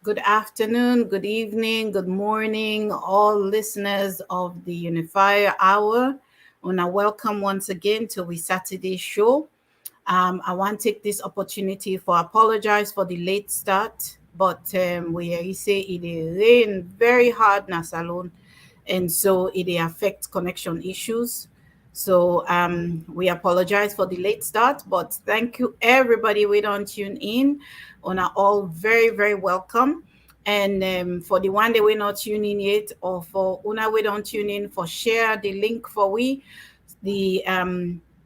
Good afternoon, good evening, good morning, all listeners of the Unifier Hour. And I welcome once again to we Saturday show. I want to take this opportunity for apologize for the late start, but we say it rain very hard in salon, and so it affect connection issues. So we apologize for the late start, but thank you everybody we don't tune in. On are all very very welcome. And for the one that we're not tuning yet, or for una we don't tune in, for share the link for we the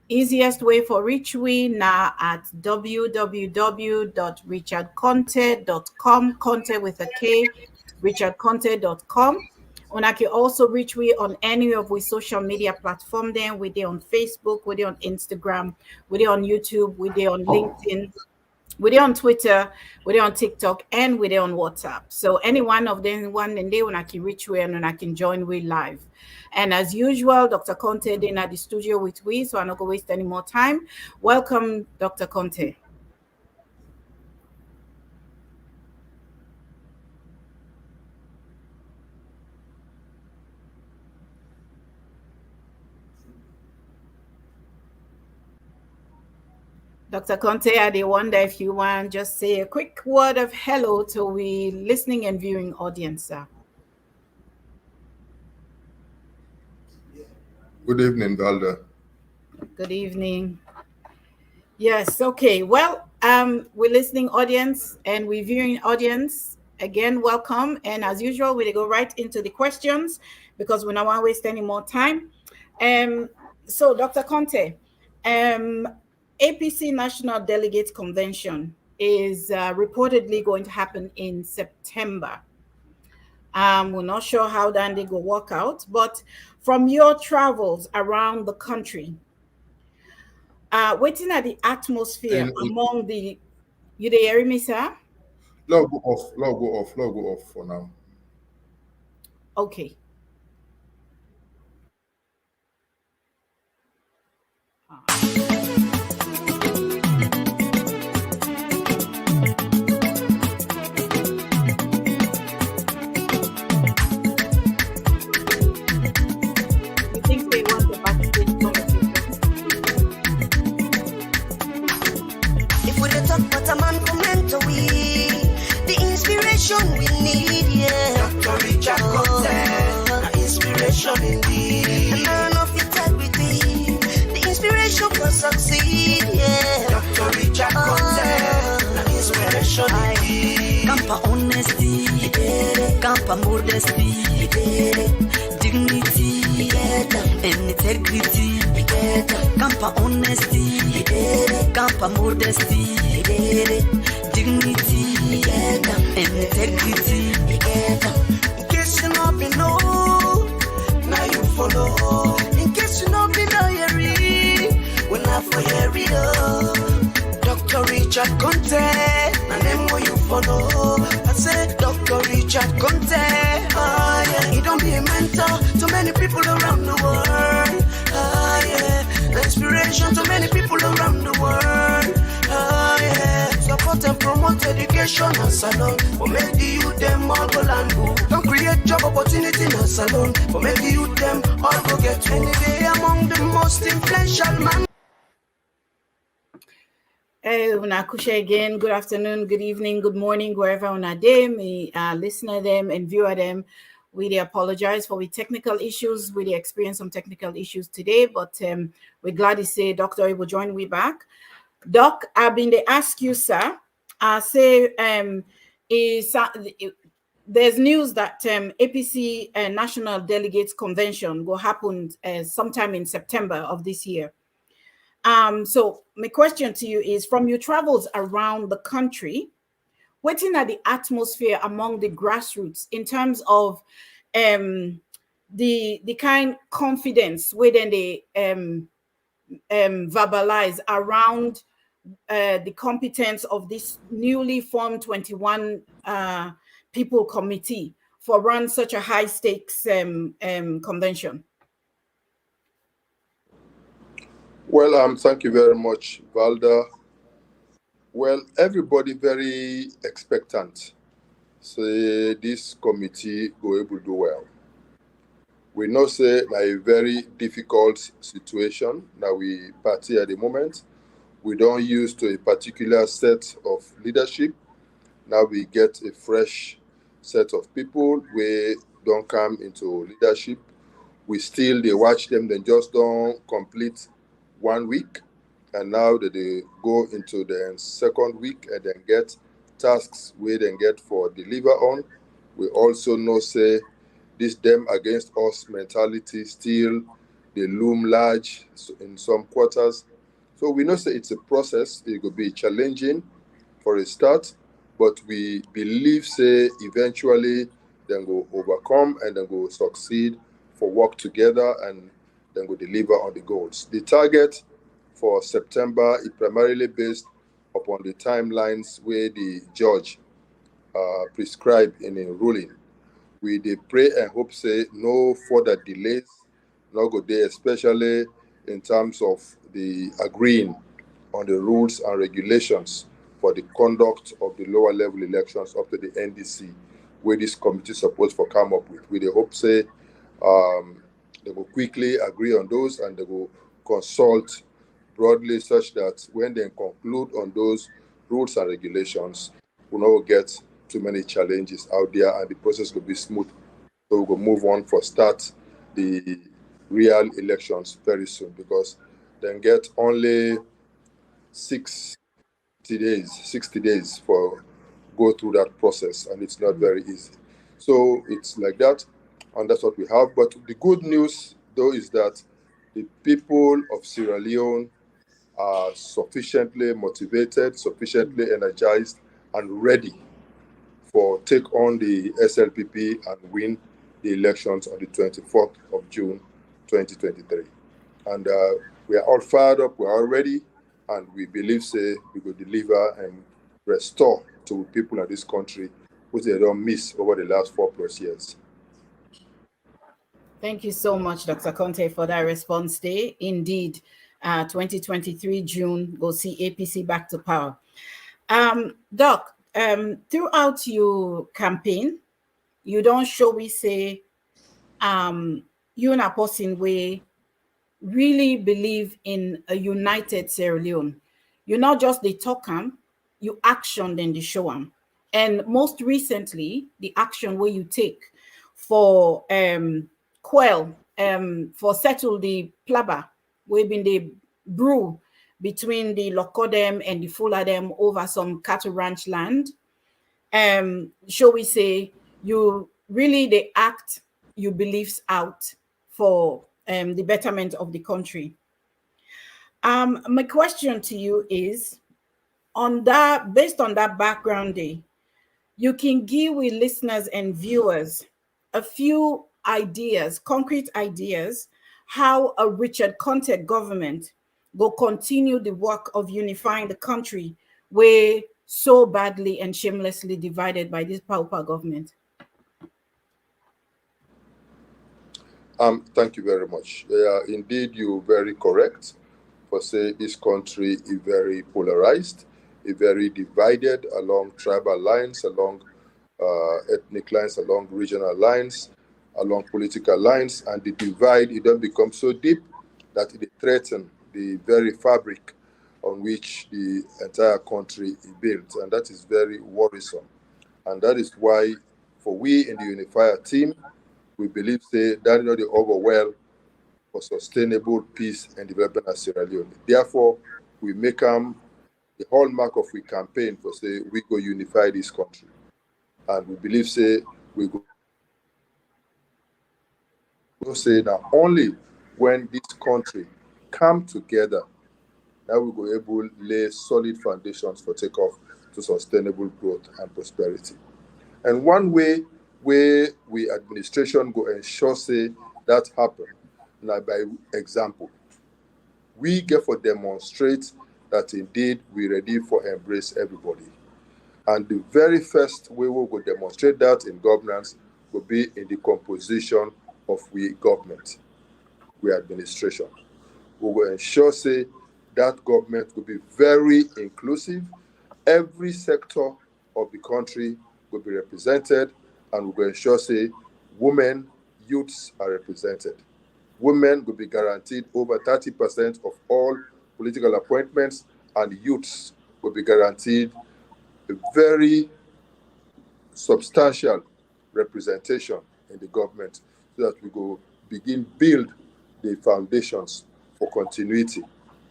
easiest way for reach we now at www.richardkonteh.com, Konteh with a K, richardkonteh.com. Una can also reach we on any of we social media platform. Then we're there on Facebook, we're there on Instagram, we're there on YouTube, we're there on LinkedIn, we're there on Twitter, we're there on TikTok, and we're there on WhatsApp. So any one of them, one and they when I can reach we and I can join we live. And as usual, Dr. Konteh in at the studio with we, so I'm not going to waste any more time. Welcome, Dr. Konteh. Dr. Konteh, I wonder if you want just say a quick word of hello to we listening and viewing audience, sir. Good evening, Valda. Good evening. Yes, okay. Well, we're listening audience and we're viewing audience. Again, welcome. And as usual, we go right into the questions because we don't want to waste any more time. So, Dr. Konteh, APC National Delegates Convention is reportedly going to happen in September. We're not sure how that they go work out, but from your travels around the country, waiting at the atmosphere among the, you dey hear me, sir? Log go off for now. Okay. You think they want the backstage conversation? If we dey talk about a man comment we, the inspiration we need, yeah. Dr. Richard Konteh, inspiration indeed. And none of it tell with me, the inspiration for succeed, yeah. Dr. Richard Konteh, inspiration indeed. Campa honesty, campa modesty, dignity, and integrity. Campa honesty, campa modesty, dignity, and integrity. In case you not be know, now you follow. In case you not be know, you read. When I for you read, Dr. Richard Konteh, and then what you follow. I said Dr. Richard Konteh, yeah. He don't be a mentor to many people around the world, yeah. Inspiration to many people around the world, yeah. Support and promote education and salon, for make the youth them all go land go. Don't create job opportunity in a salon, for make the youth them all go get any day among the most influential man. Unakusha again, good afternoon, good evening, good morning, wherever on a day, me listener them and viewer them. We apologize for the technical issues. We experience some technical issues today, but we're glad to say Dr. will join me back. Doc, I've been to ask you, sir. I say there's news that APC National Delegates Convention will happen sometime in September of this year. So my question to you is, from your travels around the country, waiting at the atmosphere among the grassroots in terms of the kind confidence within they verbalize around the competence of this newly formed 21 people committee for run such a high stakes convention? Well, thank you very much, Valda. Well, everybody very expectant say this committee go able to do well. We know say na a very difficult situation now we party at the moment. We don't use to a particular set of leadership. Now we get a fresh set of people we don't come into leadership. We still they watch them, then just don't complete 1 week. And now that they go into the second week and then get tasks we then get for deliver on. We also know say this them against us mentality still they loom large in some quarters. So we know say it's a process. It could be challenging for a start, but we believe say eventually then go overcome and then go succeed for work together and then go deliver on the goals. The target for September is primarily based upon the timelines where the judge prescribed in a ruling. We dey pray and hope say no further delays no go there, especially in terms of the agreeing on the rules and regulations for the conduct of the lower level elections up to the NDC, where this committee supposed for come up with. We dey hope say they will quickly agree on those and they will consult broadly such that when they conclude on those rules and regulations, we will not get too many challenges out there and the process will be smooth. So we will move on for start the real elections very soon because then get only 60 60 days for go through that process and it's not very easy. So it's like that and that's what we have. But the good news though is that the people of Sierra Leone are sufficiently motivated, sufficiently energized and ready for take on the SLPP and win the elections on the 24th of June 2023. And we are all fired up, we are all ready, and we believe say we will deliver and restore to people in this country which they don't miss over the last 4+ years. Thank you so much, Dr. Konteh, for that response day. Indeed, 2023 June, we'll see APC back to power. Doc, throughout your campaign, you don't show we say you and a person way really believe in a united Sierra Leone. You're not just the talk you action then the show them. And most recently, the action where you take for quell for settle the plaba, we've been the brew between the Lokodem and the Fuladem over some cattle ranch land. Shall we say you really they act your beliefs out for the betterment of the country. My question to you is on that, based on that background day, you can give with listeners and viewers a few ideas, concrete ideas, how a Richard Konteh government will continue the work of unifying the country where so badly and shamelessly divided by this pauper government. Thank you very much. Indeed, you're very correct for say this country is very polarized, is very divided along tribal lines, along ethnic lines, along regional lines, along political lines, and the divide it don't become so deep that it threatens the very fabric on which the entire country is built, and that is very worrisome. And that is why, for we in the Unifier team, we believe say that is not the overwhelm for sustainable peace and development of Sierra Leone. Therefore, we make the hallmark of we campaign for say we go unify this country, and we believe say we go say that only when this country come together that we go able to lay solid foundations for takeoff to sustainable growth and prosperity. And one way where we administration go ensure say that happen now by example. We get for demonstrate that indeed we ready for embrace everybody. And the very first way we will demonstrate that in governance will be in the composition of we government, we administration. We will ensure say that government will be very inclusive. Every sector of the country will be represented, and we will ensure say women, youths are represented. Women will be guaranteed over 30% of all political appointments, and youths will be guaranteed a very substantial representation in the government, so that we go begin build the foundations for continuity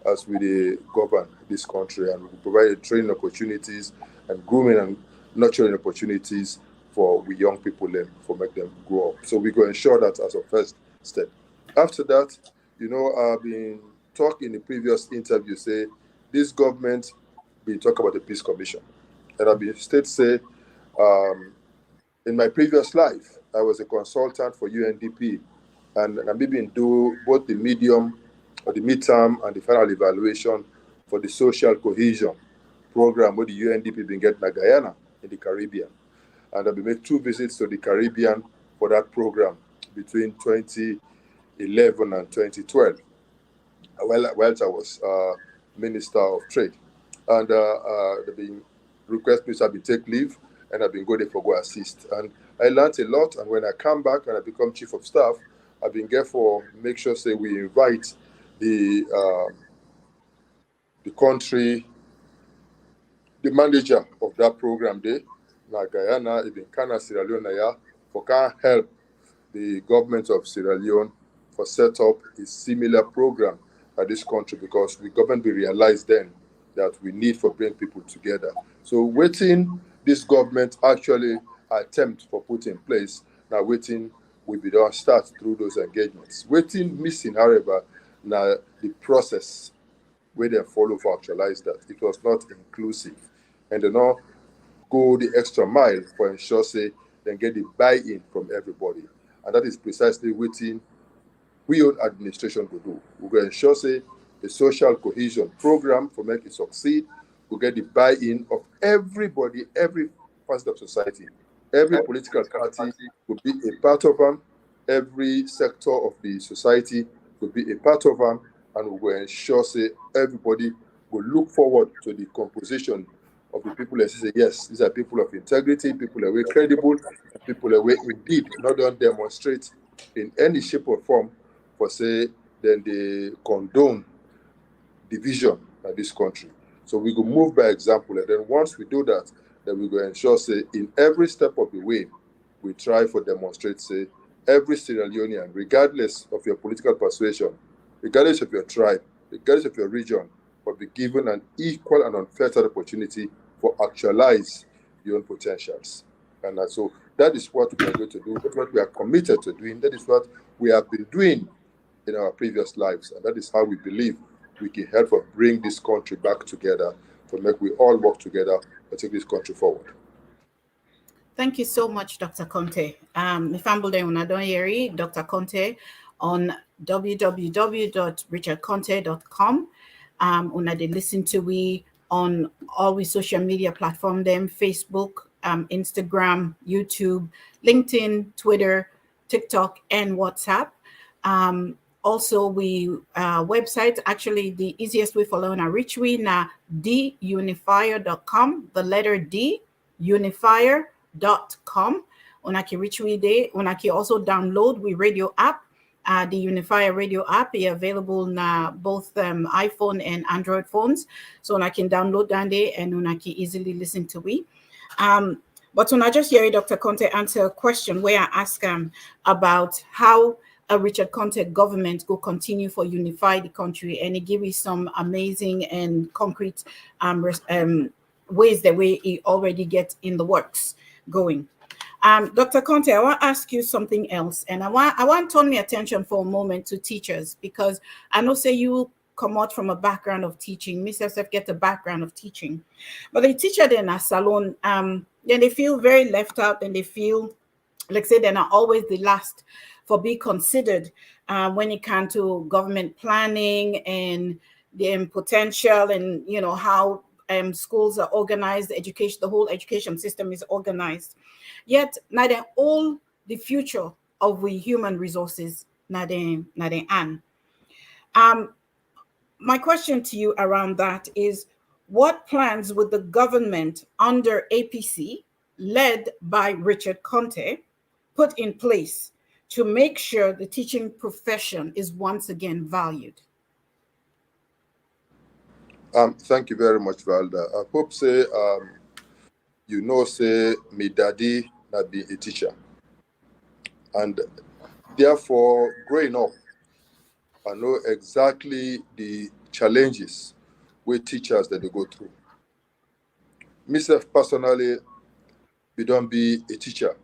as we govern this country, and we provide training opportunities and grooming and nurturing opportunities for we young people then for make them grow up. So we go ensure that as a first step. After that, I've been talking in the previous interview, say this government been talk about the peace commission. And I've been say in my previous life, I was a consultant for UNDP, and I've been do both the medium or the midterm and the final evaluation for the social cohesion program where the UNDP been getting in Guyana in the Caribbean. And I've been made 2 visits to the Caribbean for that program between 2011 and 2012, whilst I was Minister of Trade. And they've been request me to take leave, and I've been going there for go assist. And I learned a lot, and when I come back and I become Chief of Staff, I've been there for make sure say we invite the country, the manager of that program there, na Guyana, even Kana Sierra Leone, for can help the government of Sierra Leone for set up a similar program at this country, because the government will realize then that we need for bring people together. So waiting this government actually attempt for put in place, now waiting we be done start through those engagements. Waiting missing, however, now the process where they follow for actualize that. It was not inclusive. And they not go the extra mile for ensure say then get the buy-in from everybody. And that is precisely waiting we own administration will do. We will ensure say the social cohesion program for make it succeed. We get the buy-in of everybody, every facet of society. Every political party will be a part of them. Every sector of the society will be a part of them, and we will ensure say everybody will look forward to the composition of the people that say yes, these are people of integrity, people that were credible, people that were indeed not done demonstrate in any shape or form for say then they condone division in this country. So we go move by example, and then once we do that, then we go ensure say in every step of the way we try for demonstrate say every Sierra Leonean, regardless of your political persuasion, regardless of your tribe, regardless of your region, will be given an equal and unfettered opportunity for actualize your own potentials. And so that is what we are going to do. That's what we are committed to doing. That is what we have been doing in our previous lives. And that is how we believe we can help to bring this country back together, to make we all work together to take this country forward. Thank you so much, Dr. Konteh. Mifambule Unadonyeri, Dr. Konteh on www.richardkonteh.com. Una de listen to we on all we social media platform them, Facebook, Instagram, YouTube, LinkedIn, Twitter, TikTok, and WhatsApp. Also, we website, actually the easiest way for learn reach we na dunifier.com, the letter D, unifier.com. Unaki reach we day. Unaki also download we radio app. The Unifier radio app is available na both iPhone and Android phones. So una can download that day and una can easily listen to we. But when I just hear Dr. Konteh answer a question where I ask about how a Richard Konteh government will continue for unify the country, and he give me some amazing and concrete ways that we already get in the works going. Dr. Konteh, I want to ask you something else, and I want to turn my attention for a moment to teachers, because I know say you come out from a background of teaching. Me yourself get a background of teaching, but the teacher then at salon, then they feel very left out, and they feel like say they're not always the last for be considered when it comes to government planning and the potential, and you know how schools are organized, education, the whole education system is organized. Yet, not all the future of we human resources, not an. My question to you around that is, what plans would the government under APC, led by Richard Konteh, put in place to make sure the teaching profession is once again valued? Thank you very much, Valda. I hope say say me daddy not be a teacher, and therefore growing up, I know exactly the challenges with teachers that they go through. Myself personally, we don't be a teacher.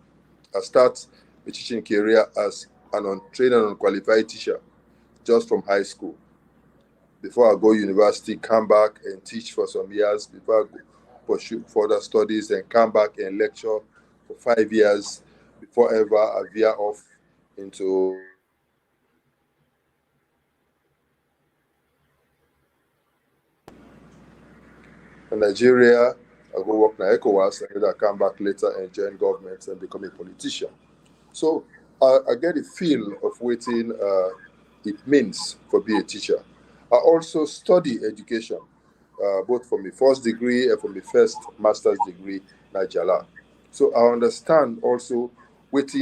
I start a teaching career as an untrained and unqualified teacher just from high school. Before I go university, come back and teach for some years before I go pursue further studies and come back and lecture for 5 years before ever I veer off into Nigeria. I go work in ECOWAS and then I come back later and join government and become a politician. So I get a feel of what it means for being a teacher. I also study education, both from my first degree and from my first master's degree, Nigeria. So I understand also what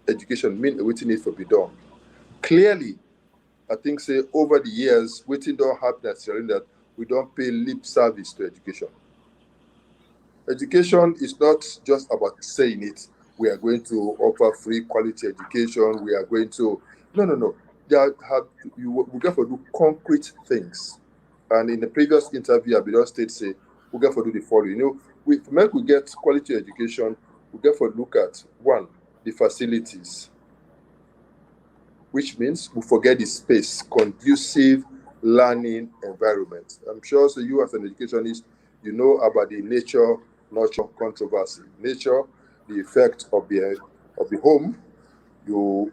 education means, what needs to be done. Clearly, I think say over the years, what don't happen necessarily that we don't pay lip service to education. Education is not just about saying it. We are going to offer free quality education. We are going to no. We got to do concrete things. And in the previous interview, I will state say we got to do the following. To make we get quality education, we got to look at one, the facilities, which means we forget the space, conducive learning environment. I'm sure so you as an educationist, you know about the nature nurture controversy. Nature, the effect of the home, your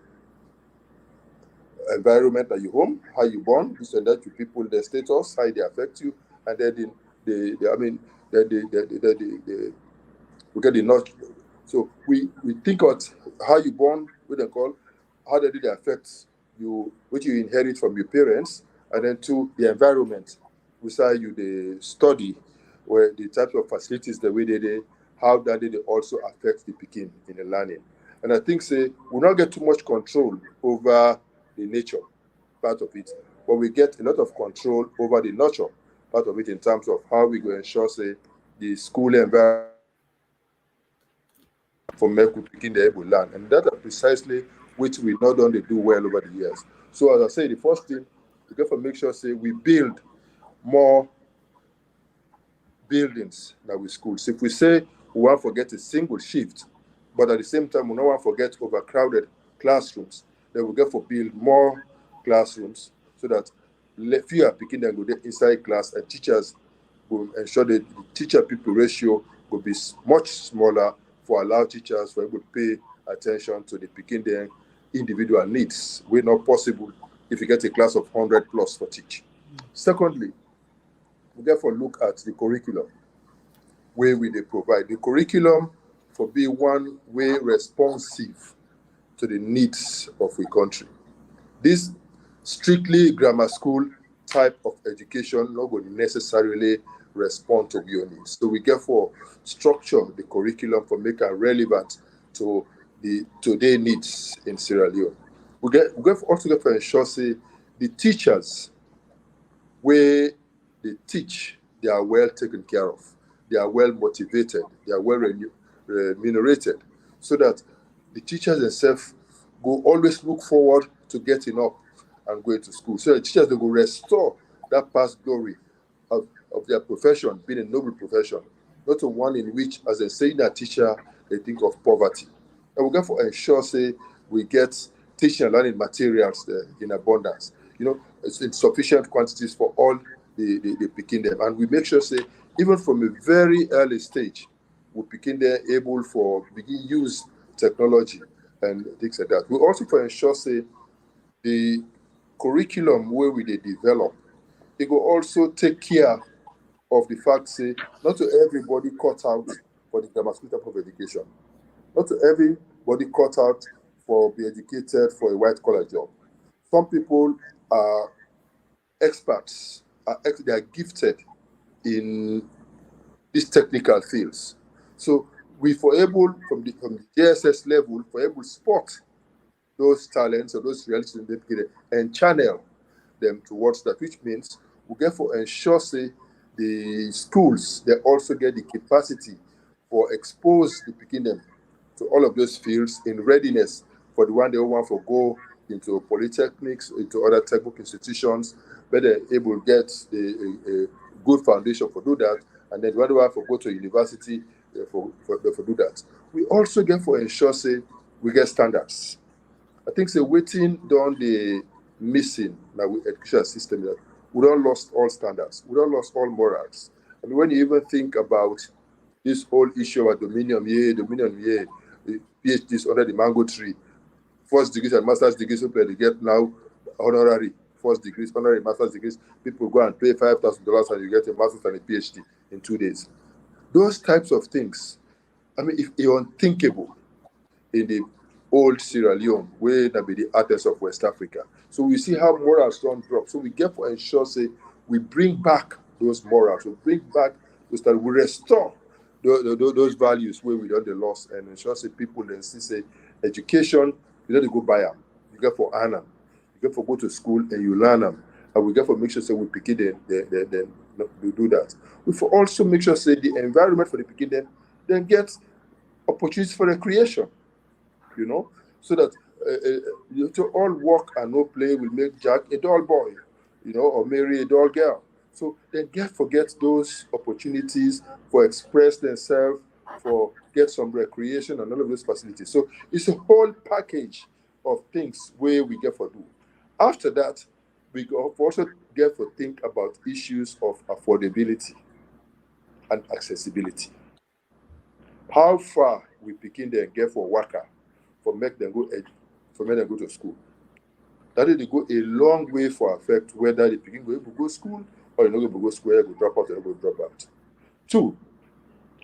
environment that you home, how you born, this and that to people, their status, how they affect you, and then we get the nurture. So we think of how you born, what they call, how did it affect you, what you inherit from your parents, and then to the environment, which are you the study, where the types of facilities the way they how that they also affect the picking in the learning. And I think say we not get too much control over the nature part of it, but we get a lot of control over the nurture part of it in terms of how we go ensure say the school environment for make we begin the able learn. And that are precisely which we not only do well over the years. So as I say, the first thing we got to make sure say we build more buildings that we schools. If we say we want to forget a single shift, but at the same time we don't want to forget overcrowded classrooms, then we get to build more classrooms so that fewer picking them go there inside class and teachers will ensure that the teacher people ratio will be much smaller for allow teachers for able to pay attention to the picking their individual needs. We're not possible if you get a class of 100 plus for teach. Secondly, we therefore look at the curriculum where we they provide the curriculum for be one way responsive to the needs of the country. This strictly grammar school type of education not going to necessarily respond to your needs. So we therefore structure the curriculum for make it relevant to the today needs in Sierra Leone. We also get for ensure say the teachers where they teach, they are well taken care of, they are well motivated, they are well remunerated, so that the teachers themselves go always look forward to getting up and going to school. So the teachers they go restore that past glory of their profession, being a noble profession, not a one in which, as a senior teacher, they think of poverty. And we therefore ensure say we get teaching and learning materials there in abundance. It's in sufficient quantities for all the picking them. And we make sure say, even from a very early stage, we begin there able for begin use technology and things like that. We also for ensure say the curriculum where we they develop, it will also take care of the fact say not to everybody cut out for the grammar school type of education. Not to everybody cut out for be educated for a white collar job. Some people are experts, they are gifted in these technical fields. So we for able from the JSS level for able spot those talents or those realities in the beginning and channel them towards that, which means we get for ensure say the schools they also get the capacity for expose the beginning to all of those fields in readiness for the one they want for go into polytechnics, into other technical institutions, where they're able to get a good foundation for do that, and then when they want for go to university for do that. We also get for ensure say we get standards. I think say waiting down the missing now with education system that we don't lost all standards, we don't lost all morals. I mean, when you even think about this whole issue of dominion, PhDs under the mango tree, first degrees and master's degrees, people they get now honorary first degrees, honorary master's degrees. People go and pay $5,000 and you get a master's and a PhD in 2 days. Those types of things, I mean, if you're unthinkable in the old Sierra Leone, where that be the Athens of West Africa. So we see how morals don't drop. So we get for ensure say we bring back those morals, we bring back those that we restore those values where we don't the loss and ensure say people then see say education, you don't go buy them, you get for earn them, you get for go to school and you learn them, and we get for make sure say we pick it then do that. We for also make sure say the environment for the picking then get opportunities for recreation, you know, so that you to all work and no play will make Jack a dull boy, you know, or Mary a dull girl. So then forget those opportunities for express themselves, for get some recreation and all of those facilities. So it's a whole package of things where we get for do. After that, we also get for think about issues of affordability and accessibility. How far we begin there get for worker, for make them go to school. That is, they go a long way for affect whether they begin go to school or you're not going to go school, you go drop out, or you go drop out. Two,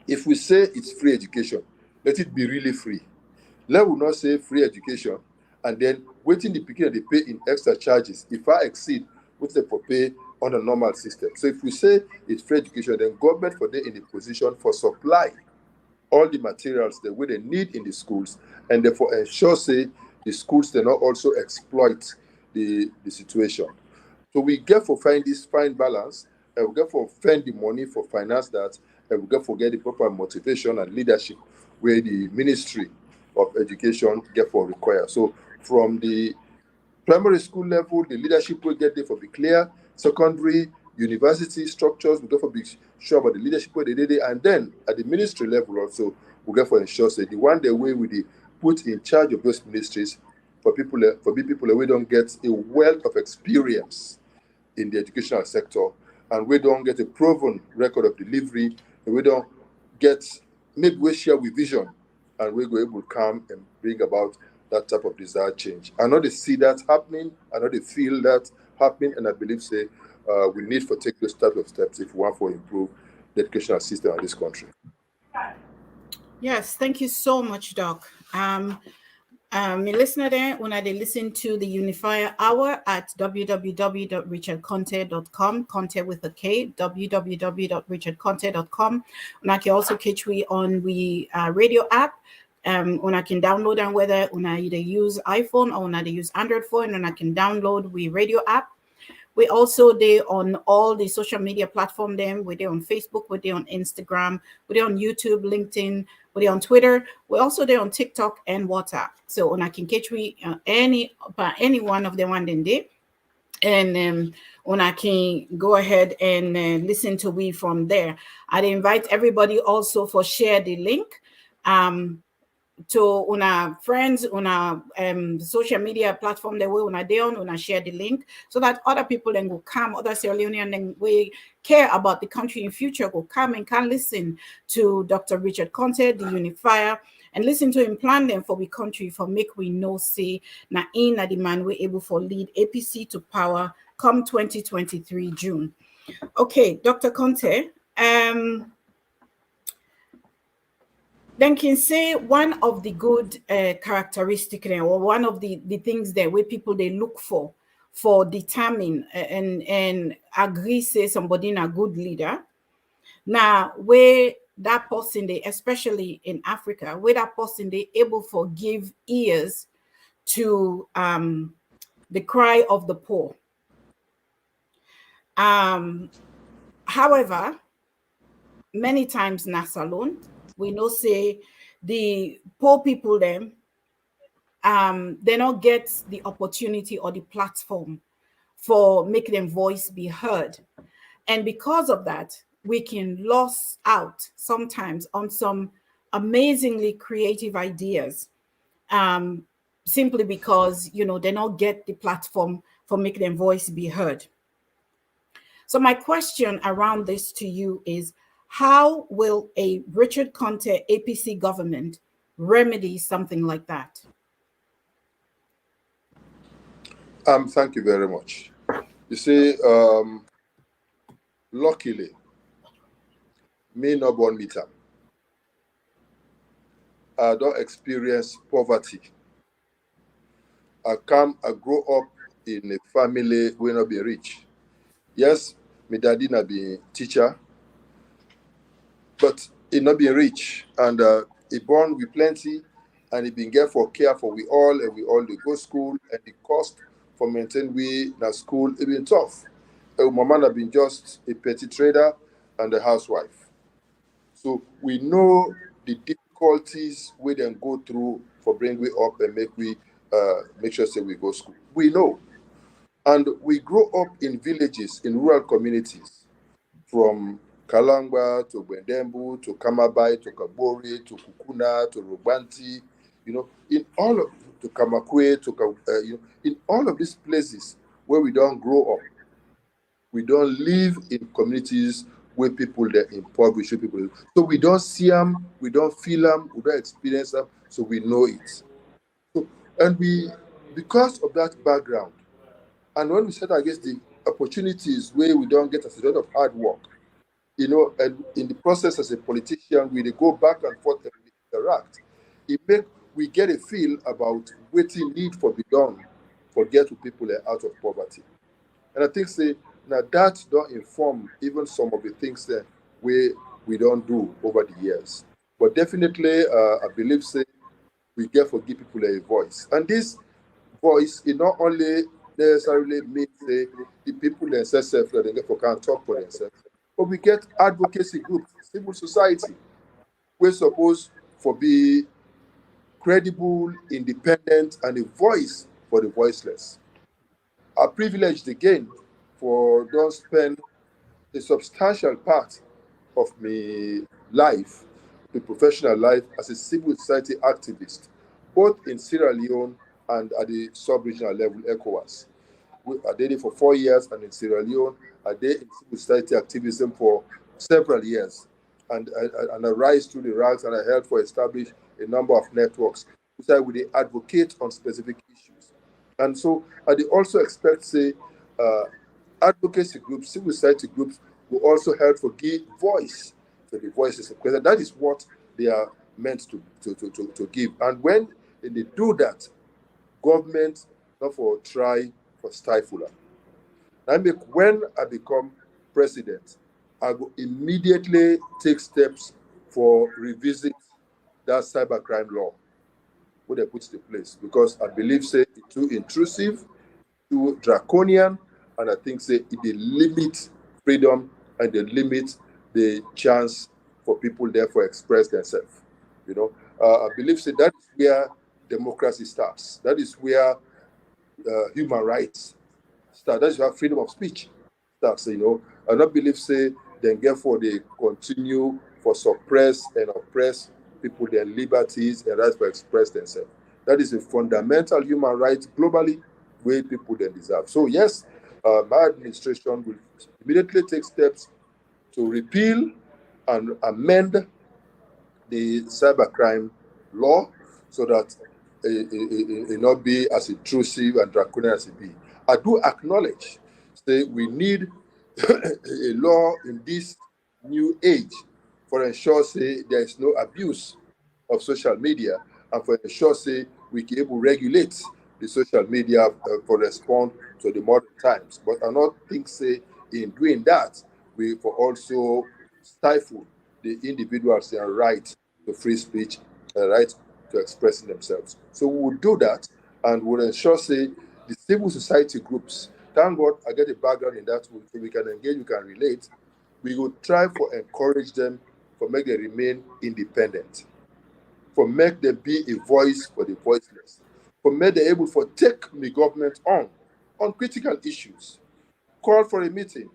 if we say it's free education, let it be really free. Let us not say free education and then waiting the beginning they pay in extra charges. If I exceed what they pay on a normal system. So if we say it's free education, then government for them in the position for supply all the materials that they need in the schools, and therefore ensure say the schools do not also exploit the situation. So we get for find this fine balance, and we get for find the money for finance that, and we get for get the proper motivation and leadership where the Ministry of Education get for require. So from the primary school level, the leadership will get there for be clear. Secondary, university structures, we get for be sure about the leadership where they did it, and then at the ministry level also, we get for ensure say the one day way we put in charge of those ministries for people we don't get a wealth of experience in the educational sector, and we don't get a proven record of delivery, and we don't get maybe we share with vision, and we go able to come and bring about that type of desired change. I know they see that happening, I know they feel that happening, and I believe say we need to take those type of steps if we want to improve the educational system in this country. Yes, thank you so much, Doc. Me listener there, when they listen to the Unifier Hour at www.richardkonteh.com, Konteh with a K, www.richardkonteh.com. And I can also catch we on the radio app. When I can download and whether when I either use iPhone or when I use Android phone, and I can download the radio app. We also there on all the social media platform. Them we're there on Facebook, we're there on Instagram, we're there on YouTube, LinkedIn, we're there on Twitter. We're also there on TikTok and WhatsApp. So when I can catch we any one of them one day, and when I can go ahead and listen to we from there. I'd invite everybody also for share the link. To on our friends on our social media platform that we on share the link so that other people then will come, other Sierra Leonean then we care about the country in future will come and can listen to Dr. Richard Konteh, the Unifier, and listen to him plan them for the country for make we know say na in the man we're able for lead APC to power come 2023 June. Okay, Dr. Konteh, then can say one of the good characteristic or one of the things that where people they look for determine and agree say somebody in a good leader. Now where that person, they, especially in Africa, where that person they able for give ears to the cry of the poor. However, many times na salon, we know say the poor people them they not get the opportunity or the platform for make them voice be heard. And because of that, we can lose out sometimes on some amazingly creative ideas, simply because they not get the platform for make them voice be heard. So my question around this to you is, how will a Richard Konteh APC government remedy something like that? Thank you very much. You see, luckily, me not born meter. I don't experience poverty. I grow up in a family where not be rich. Yes, my daddy not be teacher, but he not be rich, and he born with plenty, and he been get for care for we all, and we all they go school, and the cost for maintain we na school it been tough. My man have been just a petty trader and a housewife, so we know the difficulties we then go through for bring we up and make sure say we go school. We know, and we grow up in villages, in rural communities, from Kalangba to Gwendembu to Kamabai to Kabori to Kukuna to Rubanti, in all of to Kamakwe to in all of these places where we don't grow up, we don't live in communities where people that impoverish people. So we don't see them, we don't feel them, we don't experience them, so we know it. So, and because of that background, and when we set against the opportunities where we don't get as a result of hard work, and in the process as a politician, we go back and forth and we interact. We get a feel about what need for be done for get to people that are out of poverty. And I think say now that don't inform even some of the things that we don't do over the years. But definitely, I believe say we get for give people a voice, and this voice it not only necessarily means say the people themselves that they get for can talk for themselves, but we get advocacy groups, civil society, we're supposed for be credible, independent, and a voice for the voiceless. Are privileged again for don't spend a substantial part of my life, the professional life, as a civil society activist, both in Sierra Leone and at the sub-regional level, ECOWAS. I did it for 4 years, and in Sierra Leone, I did in civil society activism for several years. And I rise through the ranks, and I helped for establish a number of networks so we advocate on specific issues. And so I also expect, say, advocacy groups, civil society groups will also help for give voice to the voices of because that is what they are meant to give. And when they do that, government not for try for stifle them. When I become president, I will immediately take steps for revisit that cybercrime law where they put in place because I believe say it's too intrusive, too draconian, and I think say it they limit freedom and they limit the chance for people therefore express themselves. I believe say that is where democracy starts. That is where human rights start. That's where freedom of speech starts. I don't believe say then therefore they continue for suppress and oppress people their liberties and rights to express themselves. That is a fundamental human right globally where people then deserve. So yes, my administration will immediately take steps to repeal and amend the cybercrime law so that it not be as intrusive and draconian as it be. I do acknowledge that we need a law in this new age for ensure say there is no abuse of social media and for ensure say we can able regulate the social media for respond to the modern times. But I not think say in doing that we for also stifle the individuals their right to free speech, right to expressing themselves. So we will do that, and we'll ensure, say, the civil society groups. Thank God I get a background in that, so we can engage, we can relate. We will try for encourage them, for make them remain independent, for make them be a voice for the voiceless, for make them able for take the government on critical issues. Call for a meeting.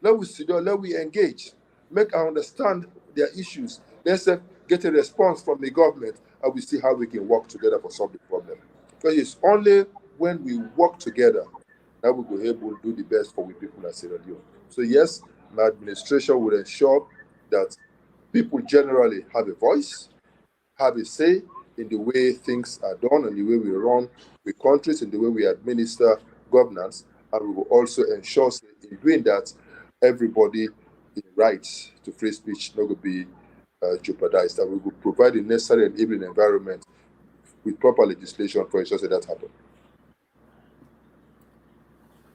Let we sit down, let we engage, make I understand their issues. Let's get a response from the government, and we see how we can work together for solve the problem. Because it's only when we work together that we will be able to do the best for we people at Sierra Leone. So yes, my administration will ensure that people generally have a voice, have a say in the way things are done and the way we run the countries and the way we administer governance. And we will also ensure in doing that, everybody in rights to free speech not going to be jeopardized. And we will provide the necessary enabling environment with proper legislation for ensure that happen.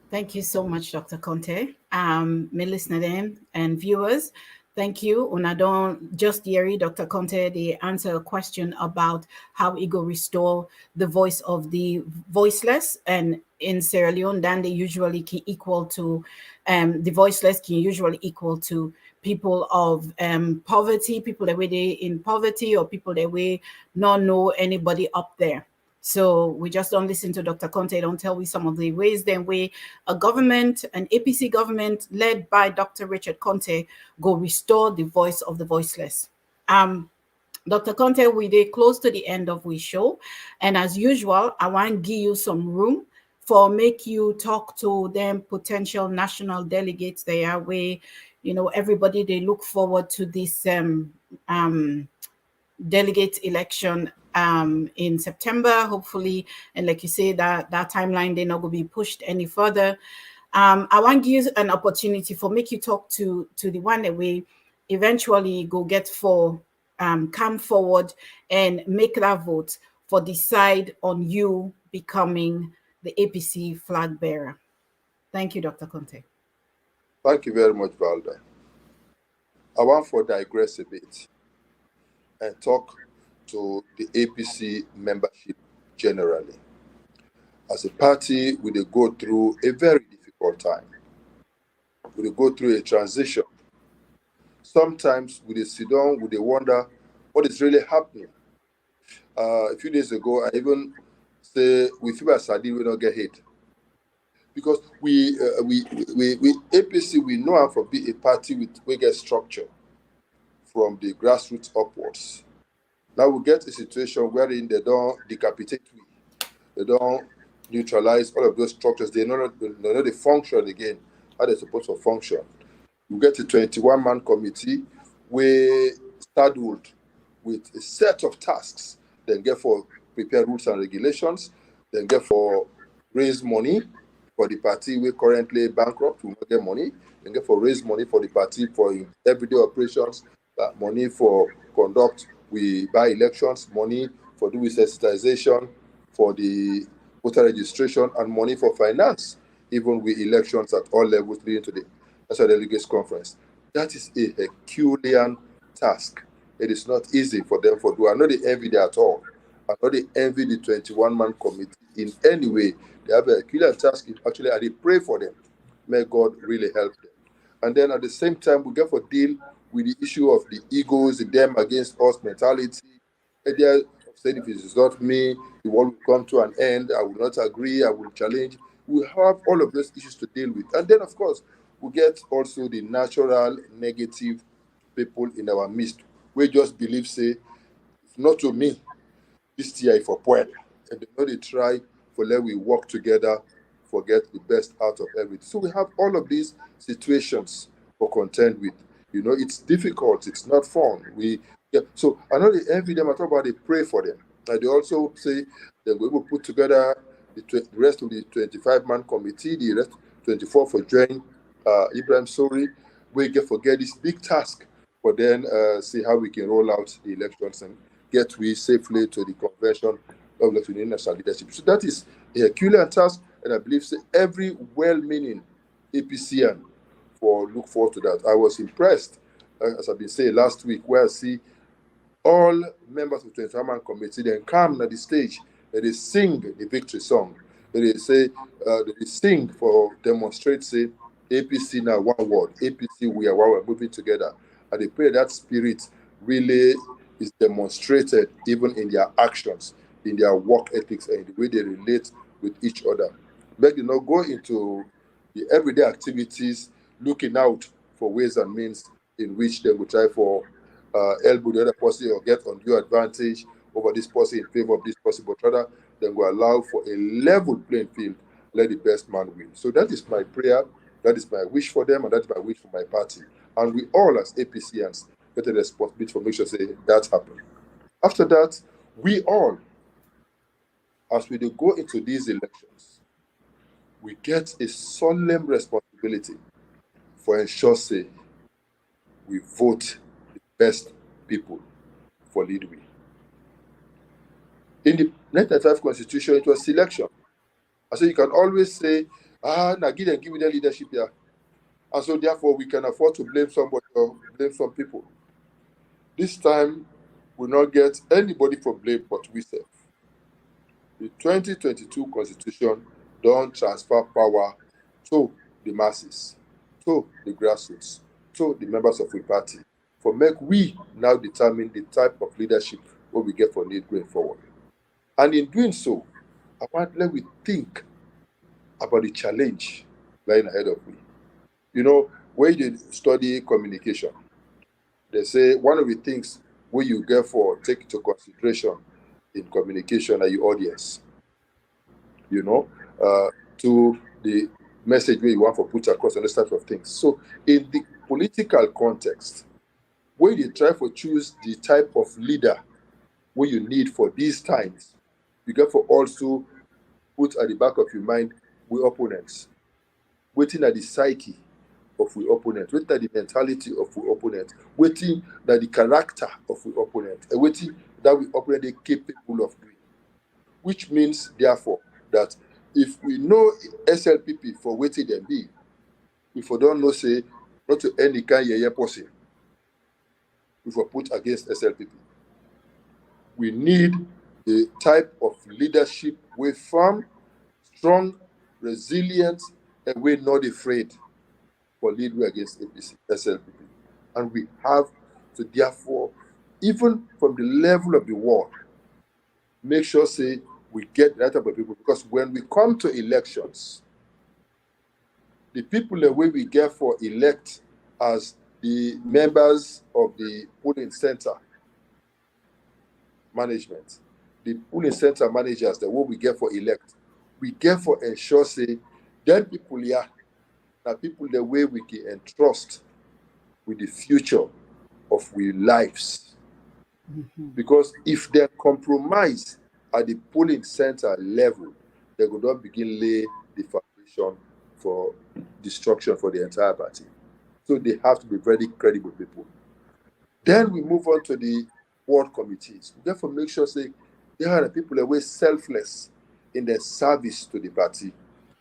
Thank you so much, Dr. Konteh. Me listener and viewers, thank you. Una don't just hear Dr. Konteh, they answer a question about how he go restore the voice of the voiceless, and in Sierra Leone, then they usually can equal to the voiceless can usually equal to people of poverty, people that way they in poverty, or people that way not know anybody up there. So we just don't listen to Dr. Konteh, don't tell we some of the ways then way a government, an APC government led by Dr. Richard Konteh, go restore the voice of the voiceless. Dr. Konteh, we did close to the end of we show. And as usual, I want to give you some room for make you talk to them potential national delegates they are where, you know, everybody, they look forward to this delegate election in September, hopefully. And like you say, that timeline, they're not going to be pushed any further. I want to give you an opportunity for make you talk to the one that we eventually go get for come forward and make that vote for decide on you becoming the APC flag bearer. Thank you, Dr. Konteh. Thank you very much, Valda. I want to digress a bit and talk to the APC membership generally. As a party, we go through a very difficult time. We go through a transition. Sometimes we sit down, we wonder what is really happening. A few days ago, I even say we feel as Sadi will not get hit. Because we APC, we know how to be a party with bigger structure from the grassroots upwards. Now we get a situation wherein they don't decapitate we, they don't neutralize all of those structures. They know they function again how they're supposed to function. We get a 21-man committee we saddled with a set of tasks. Then get for prepare rules and regulations. Then get for raise money for the party we currently bankrupt. We not get money. Then get for raise money for the party for everyday operations. Money for conduct. We buy elections, money for do sensitization, for the voter registration, and money for finance, even with elections at all levels leading to the National Delegates Conference. That is a Herculean task. It is not easy for them to do. I know they envy that at all. I know they envy the 21-man committee in any way. They have a Herculean task. Actually, I did pray for them. May God really help them. And then at the same time, we get for deal with the issue of the egos, the them against us mentality. Idea of saying if it is not me, the world will come to an end. I will not agree. I will challenge. We have all of those issues to deal with. And then, of course, we get also the natural negative people in our midst. We just believe, say, if not to me, this year for Puebla. And they know they try for let we work together, forget the best out of everything. So we have all of these situations for contend with. You know, it's difficult. It's not fun. So I know they envy them. I talk about they pray for them. And they also say they're going to put together the rest of the 25-man committee, the rest 24 for joining Ibrahim Sori. We forget this big task for then see how we can roll out the elections and get we safely to the convention of the national leadership. So that is a Herculean task, and I believe every well-meaning APCian for look forward to that. I was impressed as I've been saying last week, where I see all members of the 21-man committee then come at the stage, they sing the victory song. They say, they sing for demonstrate, say, APC now one word, APC we are one, we're moving together. And they pray that spirit really is demonstrated even in their actions, in their work ethics, and the way they relate with each other. But not go into the everyday activities, looking out for ways and means in which they will try for elbow the other person or get undue advantage over this person in favor of this person, but rather then we allow for a level playing field, let the best man win. So that is my prayer, that is my wish for them, and that is my wish for my party. And we all as APCians get a responsibility for make sure say that happen. After that, we all, as we go into these elections, we get a solemn responsibility for ensure say we vote the best people for lead we. In the 1995 Constitution, it was selection. And so you can always say, now give me the leadership here. And so therefore we can afford to blame somebody or blame some people. This time, we'll not get anybody for blame but we self. The 2022 Constitution don't transfer power to the masses, to the grassroots, to the members of the party, for make we now determine the type of leadership what we get for need going forward. And in doing so, I want let we think about the challenge lying ahead of me. You know, when you study communication, they say one of the things where you get for take into consideration in communication are your audience. You know, to the message where you want to put across and those types of things. So in the political context, when you try to choose the type of leader what you need for these times, you get for also put at the back of your mind with opponents, waiting at the psyche of the opponent, waiting at the mentality of the opponent, waiting at the character of the opponent, and waiting that we opponent is capable of doing. Which means, therefore, that if we know SLPP for waiting them be, if we don't know say not to any kind of person, if we put against SLPP, we need a type of leadership we firm, strong, resilient, and we're not afraid for lead way against APC, SLPP. And we have to therefore, even from the level of the world, make sure say we get that type of people, because when we come to elections, the people the way we get for elect as the members of the polling center management, the polling center managers, the what we get for elect, we get for ensure say them people here are people the way we can entrust with the future of we lives. Mm-hmm. Because if they compromise at the polling center level, they could not begin lay the foundation for destruction for the entire party. So they have to be very credible people. Then we move on to the ward committees. We therefore make sure say they are the people that were selfless in their service to the party.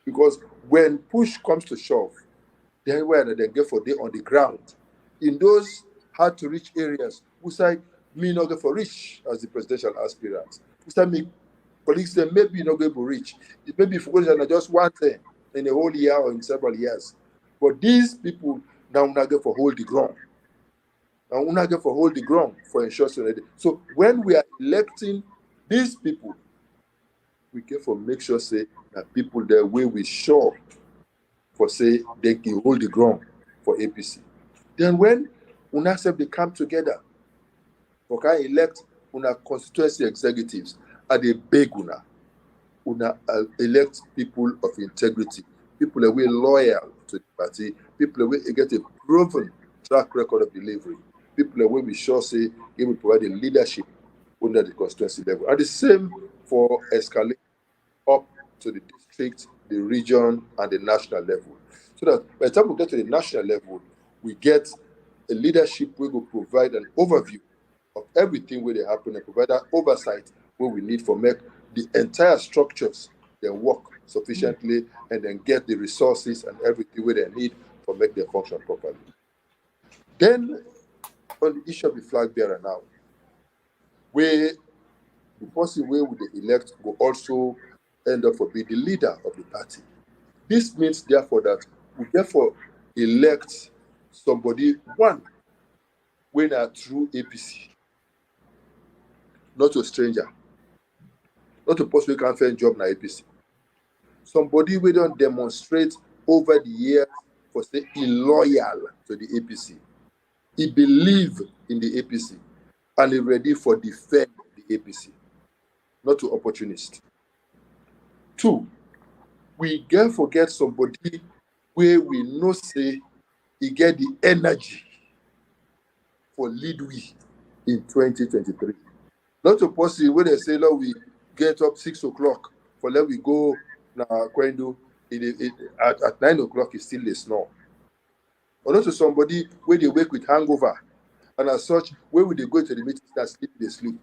Because when push comes to shove, they were they get for day on the ground. In those hard to reach areas, we say me not get for reach as the presidential aspirant. We say me colleagues say maybe not going to reach. It may be for just one thing in a whole year or in several years. But these people now not get for hold the ground. And we not get for hold the ground for ensuring. So when we are electing these people, we get for make sure say that people the way we sure for say they can hold the ground for APC. Then when we accept they come together, for can elect una constituency executives at the big una elect people of integrity, people that were loyal to the party, people that get a proven track record of delivery, people that will be sure say they will provide a leadership under the constituency level. And the same for escalate up to the district, the region, and the national level. So that by the time we get to the national level, we get a leadership where we will provide an overview of everything where they happen and provide that oversight where we need for make the entire structures then work sufficiently and then get the resources and everything where they need for make their function properly. Then on the issue of the flag bearer now, where the person where we elect will also end up for being the leader of the party. This means, therefore, that we therefore elect somebody, one, when a true APC, not a stranger, not a person who can't find job in APC. Somebody we don't demonstrate over the years for say he loyal to the APC. He believe in the APC and he ready for defend the APC, not to opportunist. Two, we get forget somebody where we know say he get the energy for lead we in 2023. Not a person when they say, Lord, we get up 6 o'clock for let we go now Kwendo at 9 o'clock is still a snore. Or not to somebody where they wake with hangover and as such, where would they go to the meeting that sleep, they sleep.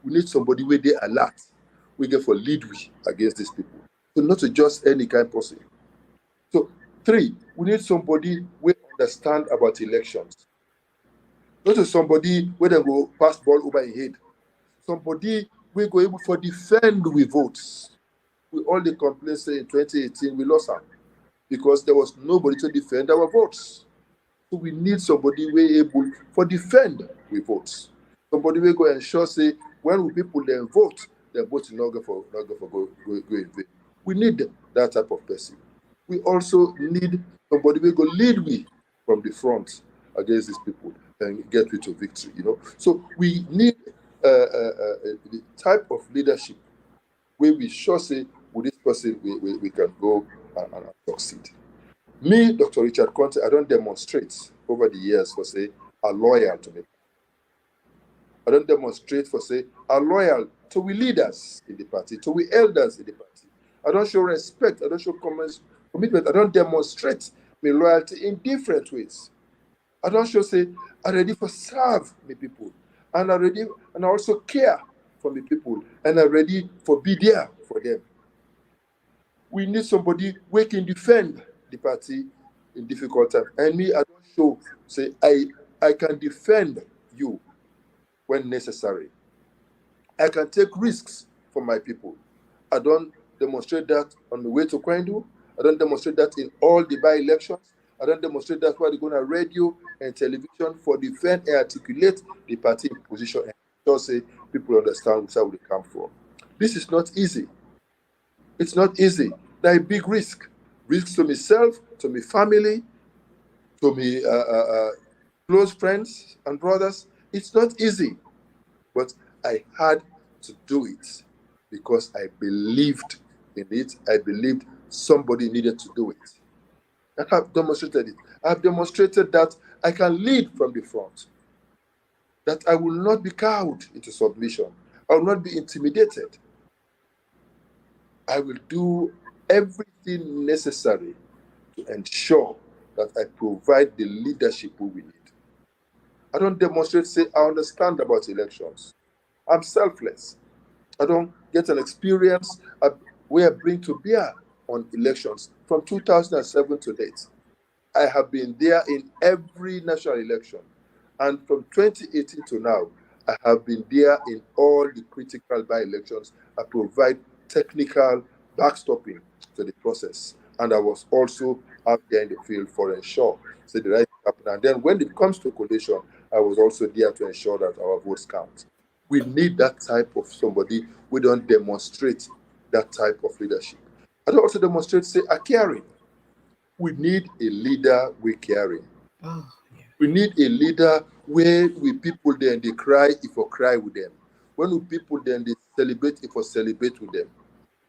We need somebody where they alert. We get for lead we against these people. So not to just any kind of person. So 3, we need somebody who understand about elections. Not to somebody where they go pass ball over your head. Somebody we go able for defend with votes. With all the complaints say in 2018 we lost them because there was nobody to defend our votes. So we need somebody we able for defend with votes. Somebody we go ensure say when people then vote is not go for go in vain. We need that type of person. We also need somebody we go lead we from the front against these people and get we to victory. So we need the type of leadership where we sure say with this person we can go and succeed. Me, Dr. Richard Konteh, I don't demonstrate over the years for say are loyal to me. I don't demonstrate for say are loyal to we leaders in the party, to we elders in the party. I don't show respect, I don't show commitment, I don't demonstrate my loyalty in different ways. I don't show say I'm ready for serve me people. And I'm ready and I also care for me people. And I'm ready for be there for them. We need somebody who can defend the party in difficult times. And me, I don't show say I can defend you when necessary. I can take risks for my people. I don't demonstrate that on the way to Kwendu. I don't demonstrate that in all the by-elections. I don't demonstrate that while they go on radio and television for defend and articulate the party position and just say people understand where they come from. This is not easy. It's not easy. There is big risk. Risks to myself, to my family, to my close friends and brothers. It's not easy. But I had to do it because I believed in it. I believed somebody needed to do it. I have demonstrated it. I have demonstrated that I can lead from the front, that I will not be cowed into submission. I will not be intimidated. I will do everything necessary to ensure that I provide the leadership we need. I don't demonstrate, say, I understand about elections. I'm selfless. I don't get an experience where I bring to bear on elections from 2007 to date. I have been there in every national election. And from 2018 to now, I have been there in all the critical by-elections. I provide technical backstopping to the process. And I was also out there in the field for ensure so the right thing happen. And then when it comes to collation, I was also there to ensure that our votes count. We need that type of somebody. We don't demonstrate that type of leadership. I don't also demonstrate, say, a caring. We need a leader with caring. Oh, yeah. We need a leader where we people then they cry if we cry with them. When we people then they celebrate if we celebrate with them.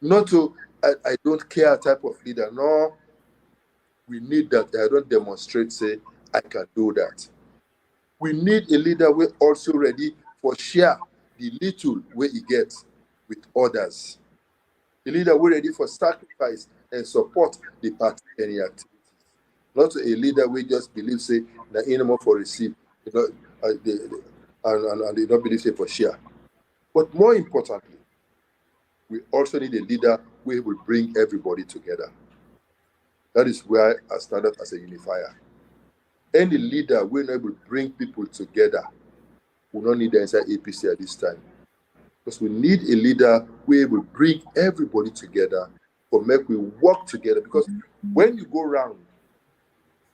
Not to I don't care type of leader. No, we need that. I don't demonstrate, say, I can do that. We need a leader who also ready for share the little where he gets with others. A leader who ready for sacrifice and support the party any activities. Not a leader who just believe, say, the animal for receive, and they don't believe, say, for share. But more importantly, we also need a leader who will bring everybody together. That is where I started as a unifier. Any leader will not able to bring people together will not need the inside APC at this time. Because we need a leader who will bring everybody together for make we work together. Because when you go around,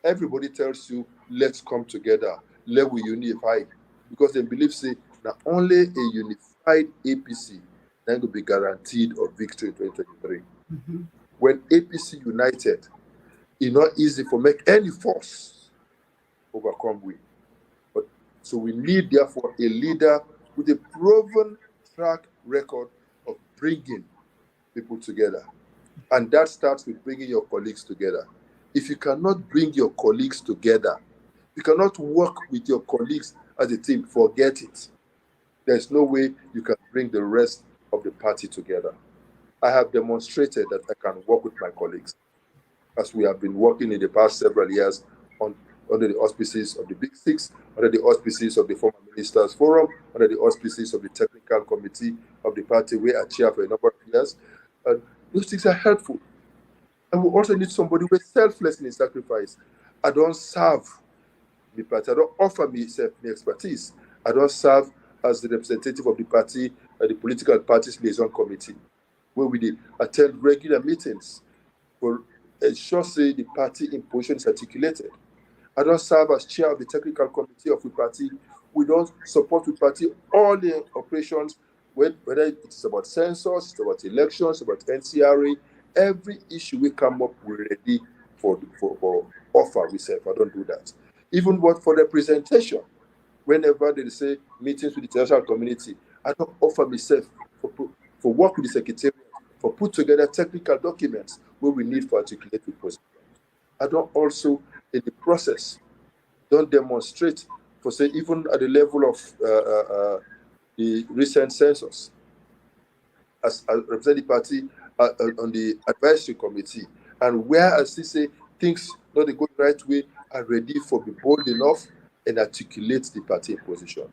everybody tells you, let's come together, let we unify. Because they believe, say, that only a unified APC then will be guaranteed of victory in 2023. When APC united, it's not easy for make any force overcome we. But so we need, therefore, a leader with a proven track record of bringing people together. And that starts with bringing your colleagues together. If you cannot bring your colleagues together, you cannot work with your colleagues as a team, forget it. There's no way you can bring the rest of the party together. I have demonstrated that I can work with my colleagues, as we have been working in the past several years under the auspices of the Big Six, under the auspices of the former Ministers Forum, under the auspices of the Technical Committee of the party, where I chair for a number of years. And those things are helpful. And we also need somebody who is selfless in his sacrifice. I don't serve the party. I don't offer myself the expertise. I don't serve as the representative of the party at the political parties liaison committee, where we attend regular meetings for ensure say the party in position is articulated. I don't serve as chair of the technical committee of the party. We don't support the party all the operations, whether it's about census, it's about elections, about NCRA, every issue we come up, we're ready for offer myself. I don't do that. Even what for representation, whenever they say meetings with the international community, I don't offer myself for work with the secretariat, for put together technical documents where we need for articulate the position. I don't also, in the process, don't demonstrate for say even at the level of the recent census, as I represent the party on the advisory committee, and where I see say things not go the right way, are ready for be bold enough and articulate the party position.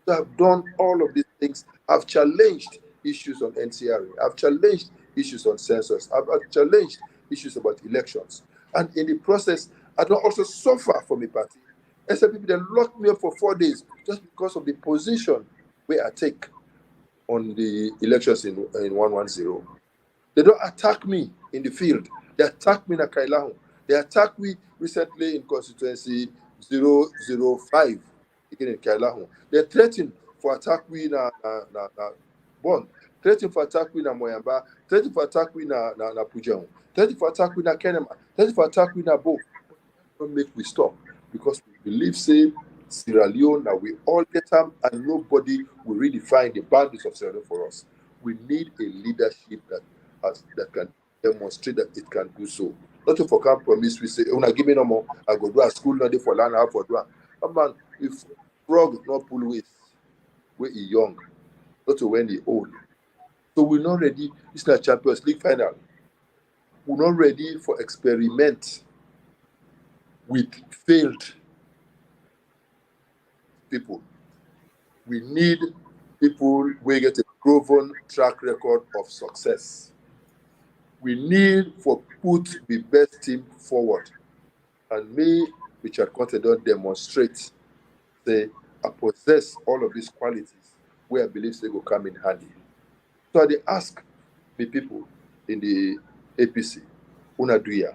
So I've done all of these things. I've challenged issues on NCRA. I've challenged issues on census. I've challenged issues about elections. And in the process, I don't also suffer from a party. Except people that locked me up for 4 days just because of the position where I take on the elections in 110. They don't attack me in the field. They attack me in Kailahu. They attacked me recently in constituency 005, again in Kailahu. They threatened for attack me na Bon, threatened for attack me na Moyamba, threatened for attack me na Pujang, threatened for attack me na Kenema, threatened for attack me na Bo. Don't make me stop, because we believe, say, Sierra Leone, that we all get them, and nobody will redefine the boundaries of Sierra Leone for us. We need a leadership that can demonstrate that it can do so. Not to for promise we say, "Una give me no more. I go do a school not for land half for do." Man, if frog not pull waste, when he young, not to when he old. So we're not ready. It's not Champions League final. We're not ready for experiment with failed people. We need people who get a proven track record of success. We need for put the best team forward. And me, Richard Konteh, don't demonstrate, say, I possess all of these qualities where I believe they will come in handy. So they ask the people in the APC, Una Duya,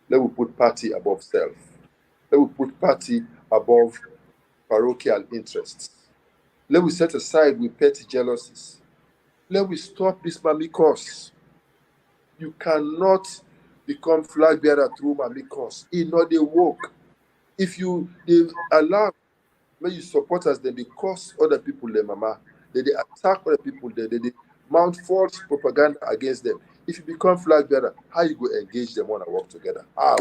let me put party above self. Let me put party above parochial interests. Let me set aside with petty jealousies. Let me stop this mamikos. You cannot become flag bearer through mamikos. It's not the work. If you allow when you support us, then they cause other people their mama, they attack other people, they mount false propaganda against them. If you become flag bearer, how you go engage them on and work together? How?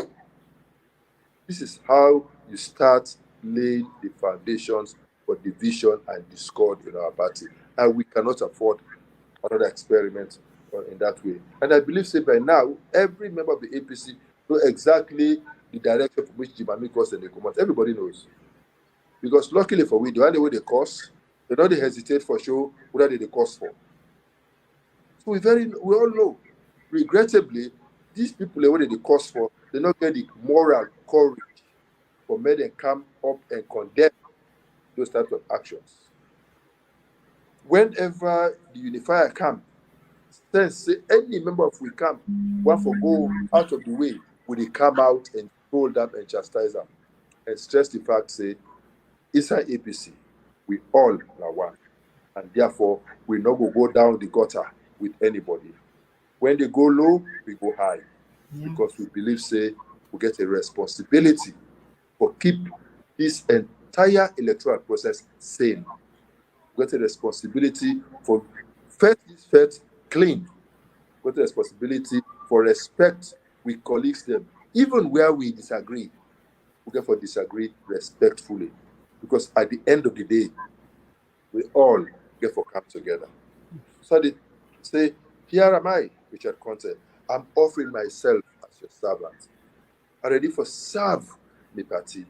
This is how you start laying the foundations for division and discord in our party. And we cannot afford another experiment in that way. And I believe, say, by now, every member of the APC knows exactly the direction from which Jimami calls and they come out. Everybody knows. Because luckily for we, the only way they cause, they don't hesitate for sure whether they cause for. So we all know. Regrettably, these people, what they cause for, they not get the moral courage for men to come up and condemn those types of actions. Whenever the unifier come, say any member of we camp want for go out of the way, will they come out and hold them and chastise them and stress the fact, say, inside APC, we all are one. And therefore, we not go down the gutter with anybody. When they go low, we go high. Because we believe, say, we get a responsibility for keep this entire electoral process sane. We get a responsibility for first clean. We get a responsibility for respect with colleagues them. Even where we disagree, we get for disagree respectfully. Because at the end of the day, we all get for come together. So they say, here am I, Richard Konteh. I'm offering myself as your servant. I'm ready for serve the party.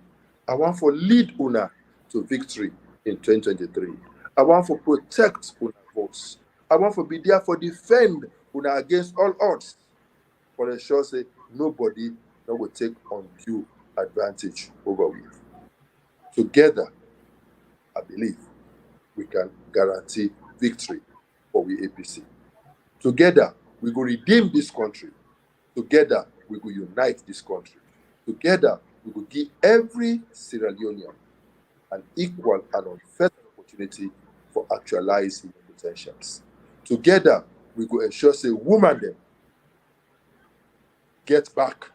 I want for lead Una to victory in 2023. I want for protect Una votes. I want for be there for defend Una against all odds. For ensure say nobody that will take undue advantage over we. Together, I believe we can guarantee victory for we APC. Together, we will redeem this country. Together, we will unite this country. Together, we will give every Sierra Leonean an equal and unfair opportunity for actualizing their potentials. Together, we will ensure, say, women them get back.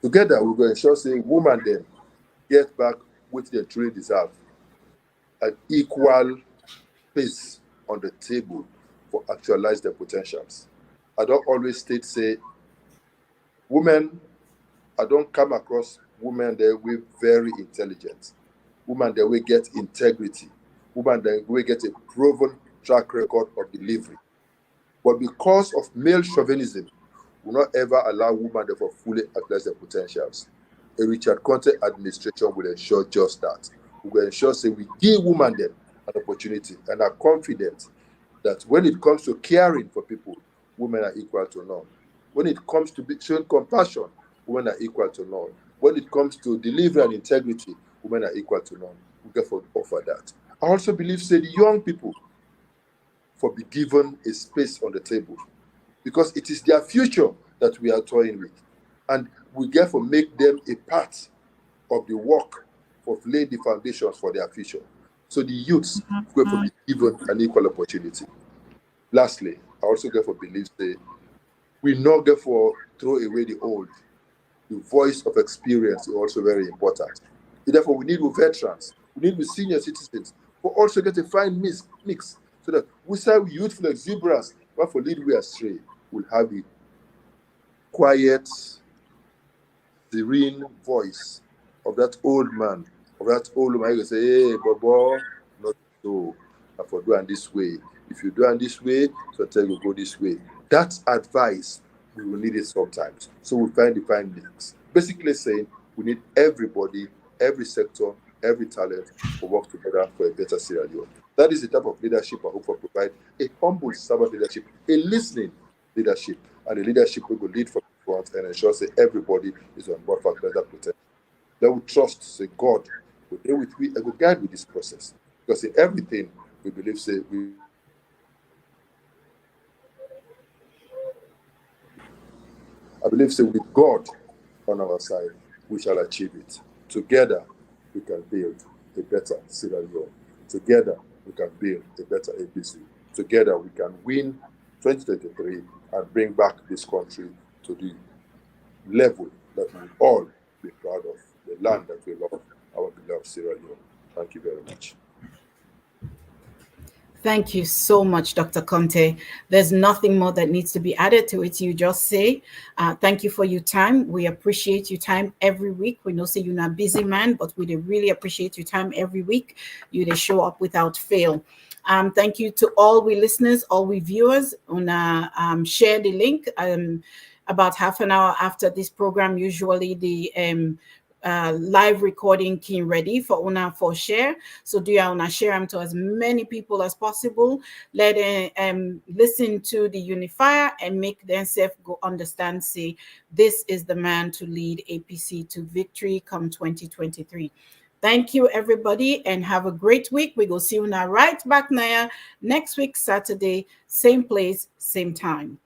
Together, we will ensure, say, women them get back what they truly deserve. An equal place on the table for actualize their potentials. I don't always state, say, women, I don't come across women that we very intelligent, women that we get integrity, women that we get a proven track record of delivery. But because of male chauvinism, we will not ever allow women that for fully actualize their potentials. A Richard Konteh administration will ensure just that. We will ensure, say, we give women them an opportunity and are confident that when it comes to caring for people, women are equal to none. When it comes to showing compassion, women are equal to none. When it comes to delivery and integrity, women are equal to none. We can offer that. I also believe, say, the young people for be given a space on the table because it is their future that we are toying with. And we therefore make them a part of the work of laying the foundations for their future. So the youths go for be given an equal opportunity. Lastly, I also get for believe say we not get for throw away the old. The voice of experience is also very important. Therefore, we need with veterans, we need with senior citizens, but also get a fine mix so that we say youthful exuberance, but for lead we astray, we'll have the quiet, serene voice of that old man, you say, hey, Bobo, not so. I for doing this way. If you do it this way, so I tell you go this way. That advice, we will need it sometimes. So we find the fine mix. Basically saying we need everybody, every sector, every talent to work together for a better Sierra Leone. That is the type of leadership I hope for provide a humble servant leadership, a listening leadership, and a leadership we will lead from the front and ensure that everybody is on board for better protection. They will trust, say, God will deal with me and will guide with this process. Because in everything we believe, say, I believe, say, with God on our side, we shall achieve it. Together, we can build a better Sierra Leone. Together, we can build a better APC. Together, we can win 2023 and bring back this country to the level that we all be proud of, the land that we love, our beloved Sierra Leone. Thank you very much. Thank you so much, Dr. Konteh. There's nothing more that needs to be added to it. You just say, thank you for your time. We appreciate your time every week. We know say you're not a busy man, but we really appreciate your time every week. You they show up without fail. Thank you to all we listeners, all we viewers. Share the link. About half an hour after this program, usually the live recording king ready for una for share. So do you wanna share them to as many people as possible? Let them listen to the unifier and make themselves go understand, say this is the man to lead APC to victory come 2023. Thank you, everybody, and have a great week. We go see you now right back now next week, Saturday, same place, same time.